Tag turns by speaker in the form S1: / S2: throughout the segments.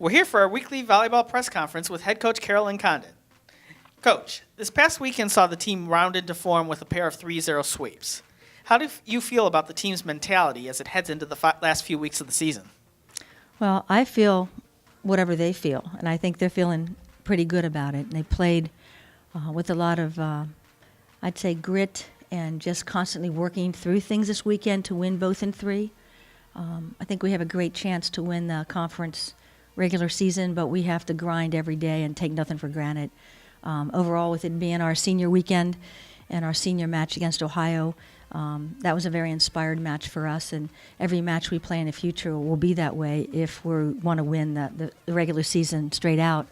S1: We're here for our weekly volleyball press conference with head coach Carolyn Condon. Coach, this past weekend saw the team round into form with a pair of 3-0 sweeps. How do you feel about the team's mentality as it heads into the last few weeks of the season?
S2: Well, I feel whatever they feel, and I think they're feeling pretty good about it. And they played with a lot of, I'd say, grit and just constantly working through things this weekend to win both in three. I think we have a great chance to win the conference regular season, but we have to grind every day and take nothing for granted. Overall, with it being our senior weekend and our senior match against Ohio, that was a very inspired match for us, and every match we play in the future will be that way if we want to win the regular season straight out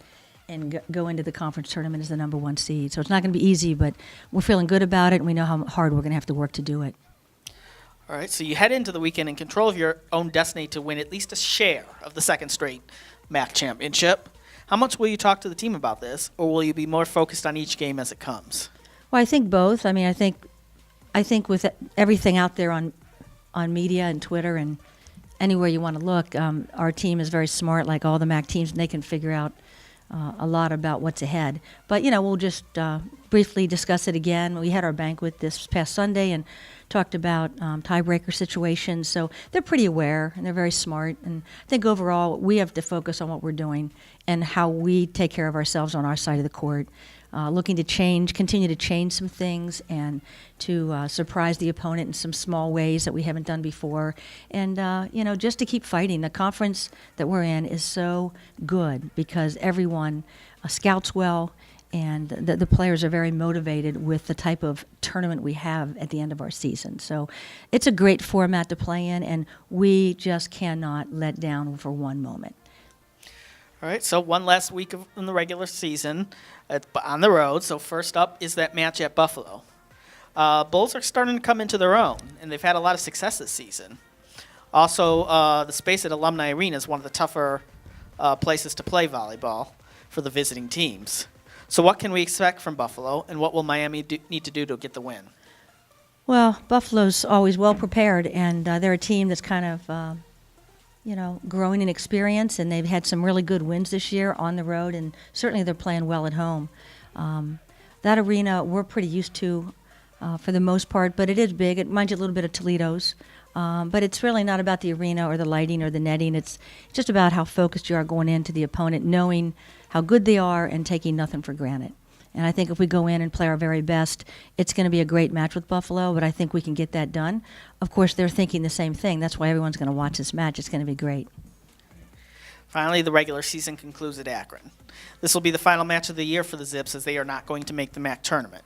S2: and go into the conference tournament as the number one seed. So it's not going to be easy, but we're feeling good about it, and we know how hard we're going to have to work to do it.
S1: All right, so you head into the weekend in control of your own destiny to win at least a share of the second straight MAC championship. How much will you talk to the team about this, or will you be more focused on each game as it comes?
S2: Well, I think both. I mean, I think with everything out there on media and Twitter and anywhere you want to look, our team is very smart, like all the MAC teams, and they can figure out a lot about what's ahead. But, we'll just briefly discuss it again. We had our banquet this past Sunday and talked about tiebreaker situations. So they're pretty aware, and they're very smart. And I think overall we have to focus on what we're doing and how we take care of ourselves on our side of the court. Looking to continue to change some things and to surprise the opponent in some small ways that we haven't done before. And, just to keep fighting. The conference that we're in is so good because everyone scouts well, and the players are very motivated with the type of tournament we have at the end of our season. So it's a great format to play in, and we just cannot let down for one moment.
S1: All right, so one last week in the regular season on the road. So first up is that match at Buffalo. Bulls are starting to come into their own, and they've had a lot of success this season. Also, the space at Alumni Arena is one of the tougher places to play volleyball for the visiting teams. So what can we expect from Buffalo, and what will Miami need to do to get the win?
S2: Well, Buffalo's always well prepared, and they're a team that's kind of growing in experience, and they've had some really good wins this year on the road, and certainly they're playing well at home. That arena we're pretty used to for the most part, but it is big. It reminds you a little bit of Toledo's, but it's really not about the arena or the lighting or the netting. It's just about how focused you are going into the opponent, knowing how good they are and taking nothing for granted. And I think if we go in and play our very best, it's going to be a great match with Buffalo, but I think we can get that done. Of course, they're thinking the same thing. That's why everyone's going to watch this match. It's going to be great.
S1: Finally, the regular season concludes at Akron. This will be the final match of the year for the Zips, as they are not going to make the MAC tournament.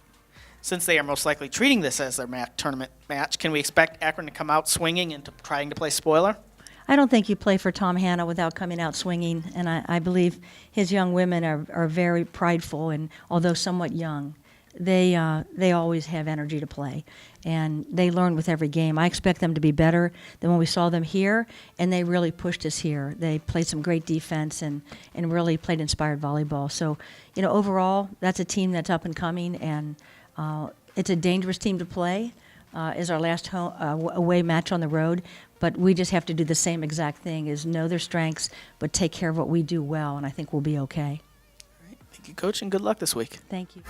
S1: Since they are most likely treating this as their MAC tournament match, can we expect Akron to come out swinging and trying to play spoiler?
S2: I don't think you play for Tom Hanna without coming out swinging, and I believe his young women are very prideful, and although somewhat young, they always have energy to play, and they learn with every game. I expect them to be better than when we saw them here, and they really pushed us here. They played some great defense and really played inspired volleyball. So, overall, that's a team that's up and coming, and it's a dangerous team to play. Is our last away match on the road, but we just have to do the same exact thing, is know their strengths, but take care of what we do well, and I think we'll be okay.
S1: All right. Thank you, Coach, and good luck this week.
S2: Thank you.